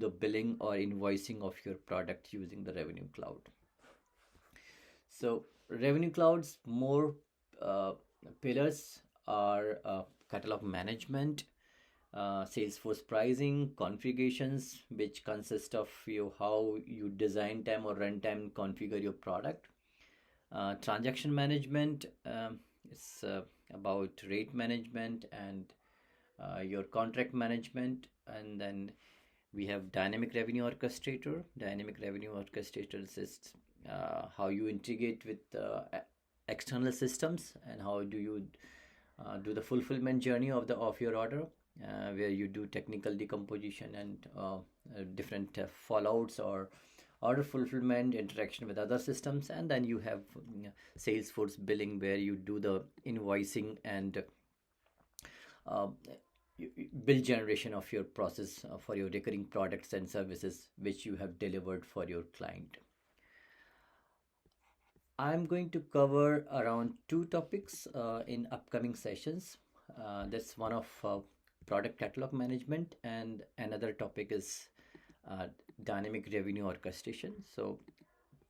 the billing or invoicing of your product using the Revenue Cloud. So Revenue Cloud's more pillars are catalog management, Salesforce pricing, configurations, which consist of how you design time or runtime configure your product. Transaction management, it's about rate management and your contract management. And then we have dynamic revenue orchestrator. Dynamic revenue orchestrator is how you integrate with external systems, and how do you do the fulfillment journey of your order, where you do technical decomposition and different fallouts or order fulfillment interaction with other systems. And then you have Salesforce billing, where you do the invoicing and bill generation of your process for your recurring products and services which you have delivered for your client. I'm going to cover around 2 topics in upcoming sessions. That's one of product catalog management, and another topic is dynamic revenue orchestration. So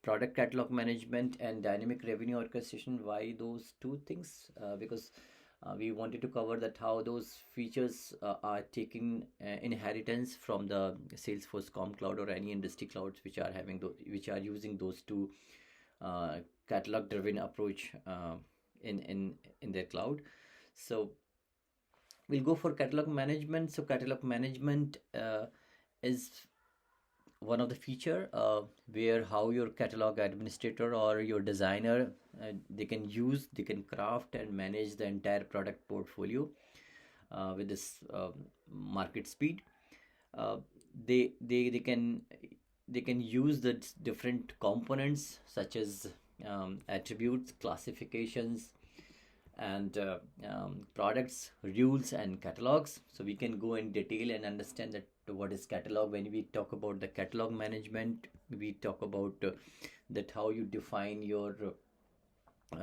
product catalog management and dynamic revenue orchestration, why those 2 things? Because we wanted to cover that how those features are taking inheritance from the Salesforce Com Cloud or any industry clouds which are having which are using those 2 catalog driven approach in their cloud. So we'll go for catalog management. So catalog management is one of the feature where how your catalog administrator or your designer they can craft and manage the entire product portfolio with this market speed. They can use the different components such as attributes, classifications, and products, rules, and catalogs. So we can go in detail and understand that what is catalog. When we talk about the catalog management, we talk about that how you define your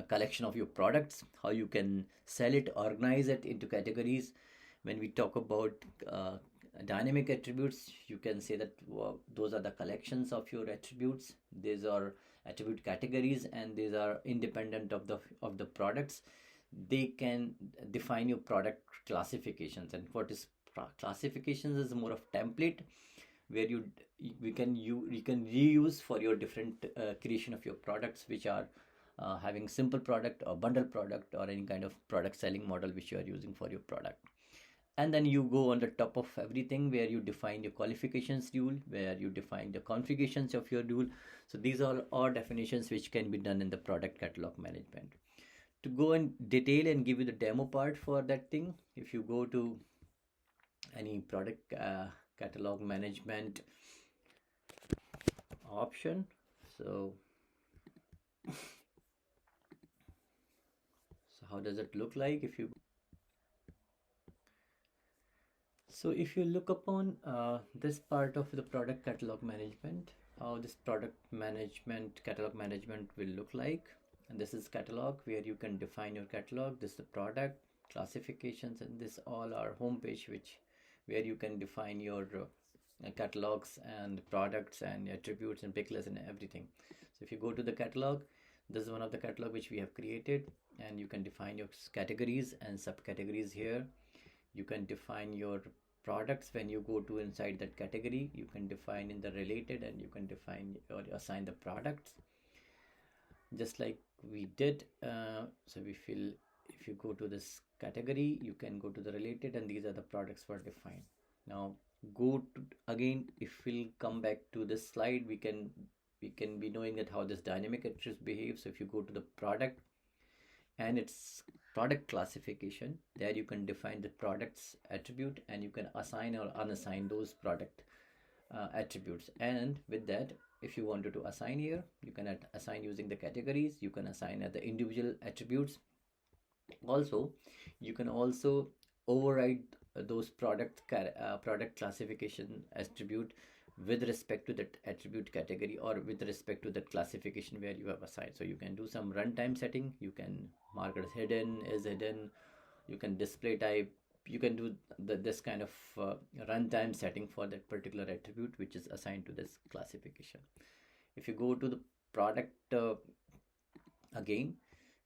collection of your products, how you can sell it, organize it into categories. When we talk about dynamic attributes, you can say that those are the collections of your attributes. These are attribute categories, and these are independent of the products. They can define your product classifications. And what is classifications is more of template where you can reuse for your different creation of your products, which are having simple product or bundle product or any kind of product selling model which you are using for your product. And then you go on the top of everything where you define your qualifications rule, where you define the configurations of your rule. So these are all definitions which can be done in the product catalog management. To go in detail and give you the demo part for that thing, if you go to any product catalog management option, so how does it look like? If you look upon this part of the product catalog management, how this product management catalog management will look like. And this is catalog, where you can define your catalog. This is the product classifications, and this all our homepage where you can define your catalogs and products and attributes and pick lists and everything. So if you go to the catalog, this is one of the catalog which we have created, and you can define your categories and subcategories here. You can define your products. When you go to inside that category, you can define in the related, and you can define or assign the products just like we did. So if you go to this category, you can go to the related, and these are the products were defined. Now go to again, if we'll come back to this slide, we can be knowing that how this dynamic attributes behave. So if you go to the product and its product classification, there you can define the product's attribute, and you can assign or unassign those product attributes. And with that, if you wanted to assign here, you can assign using the categories. You can assign at the individual attributes. Also, you can also override those product classification attribute with respect to that attribute category or with respect to that classification where you have assigned. So you can do some runtime setting. You can mark it as hidden, is hidden. You can display type you can do this kind of runtime setting for that particular attribute which is assigned to this classification. If you go to the product again,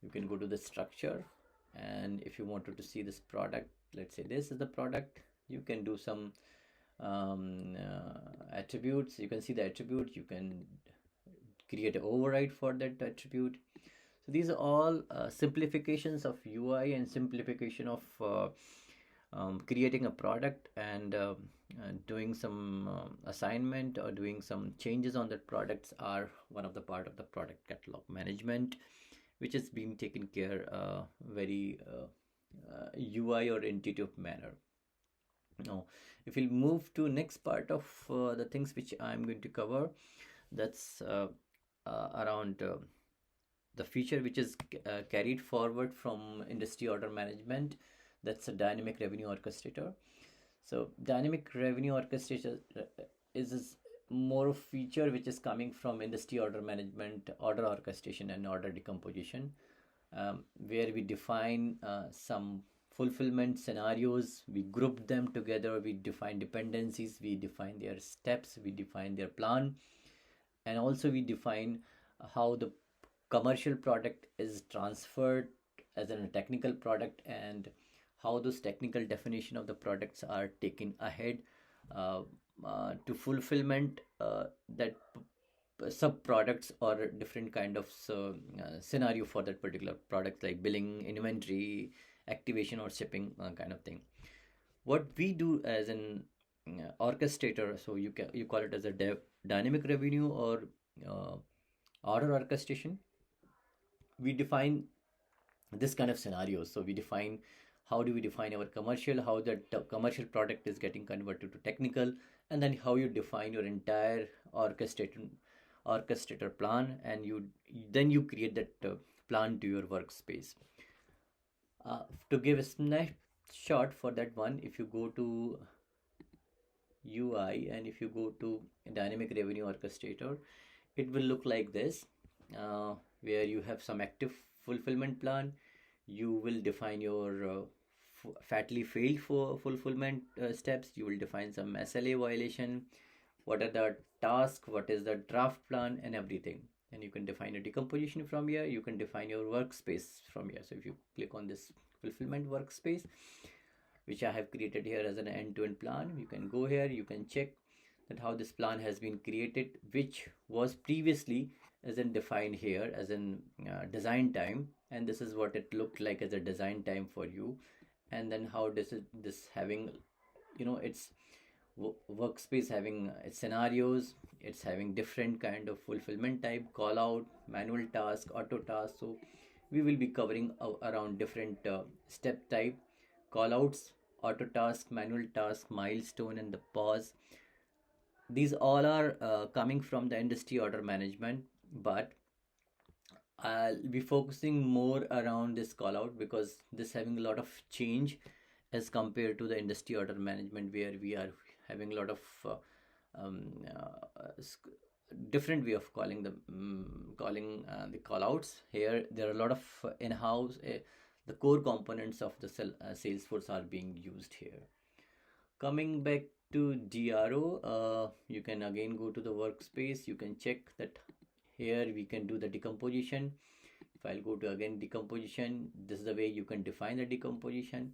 you can go to the structure, and if you wanted to see this product, let's say this is the product, you can do some attributes. You can see the attribute, you can create an override for that attribute. So these are all simplifications of UI and simplification of creating a product and doing some assignment or doing some changes on that products are one of the part of the product catalog management, which is being taken care very UI or intuitive manner. Now, if we move to next part of the things which I'm going to cover, that's around the feature which is carried forward from industry order management. That's a dynamic revenue orchestrator. So dynamic revenue orchestrator is more of feature which is coming from industry order management, order orchestration and order decomposition, where we define some fulfillment scenarios, we group them together, we define dependencies, we define their steps, we define their plan, and also we define how the commercial product is transferred as a technical product and how those technical definition of the products are taken ahead to fulfillment that sub products or different kind of scenario for that particular product, like billing, inventory, activation or shipping kind of thing. What we do as an orchestrator, so you call it as a dynamic revenue or order orchestration, we define this kind of scenarios. So we define how do we define our commercial, how that commercial product is getting converted to technical, and then how you define your entire orchestrator plan, and you create that plan to your workspace. To give a snapshot for that one, if you go to UI and if you go to dynamic revenue orchestrator, it will look like this, where you have some active fulfillment plan. You will define your fatally failed for fulfillment steps. You will define some SLA violation, what are the tasks, what is the draft plan and everything. And you can define a decomposition from here. You can define your workspace from here. So if you click on this fulfillment workspace, which I have created here as an end-to-end plan, you can go here, you can check that how this plan has been created, which was previously as in defined here as in design time, and this is what it looked like as a design time for you. And then how this having, it's workspace having its scenarios, it's having different kind of fulfillment type, call out, manual task, auto task. So we will be covering around different step type, call outs, auto task, manual task, milestone and the pause. These all are coming from the industry order management, but I'll be focusing more around this call out because this having a lot of change as compared to the industry order management, where we are having a lot of different way of calling the call outs. Here there are a lot of in-house the core components of the Salesforce are being used here. Coming back to DRO, you can again go to the workspace. You can check that here we can do the decomposition. If I'll go to again decomposition, this is the way you can define the decomposition.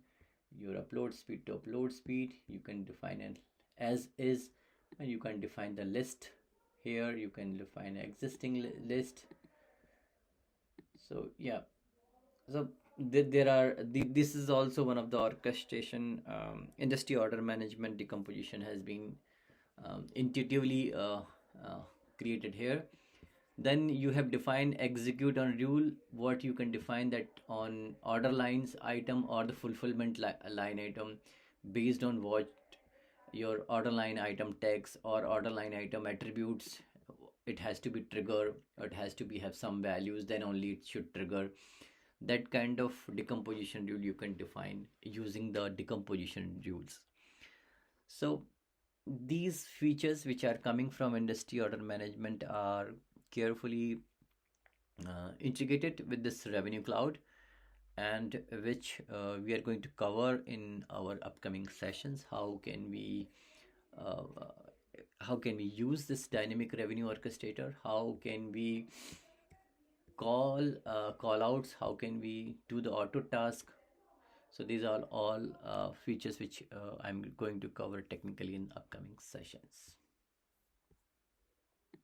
Your upload speed to upload speed, you can define an as is, and you can define the list. Here you can define an existing list. So yeah, so there are this is also one of the orchestration industry order management decomposition has been intuitively created here. Then you have defined execute on rule, what you can define that on order lines item or the fulfillment line item, based on what your order line item tags or order line item attributes, it has to be trigger, or it has to be have some values, then only it should trigger. That kind of decomposition rule you can define using the decomposition rules. So these features which are coming from industry order management are carefully integrated with this revenue cloud, and which we are going to cover in our upcoming sessions. Uh, how can we use this dynamic revenue orchestrator? How can we call outs? How can we do the auto task? So these are all features which I'm going to cover technically in upcoming sessions.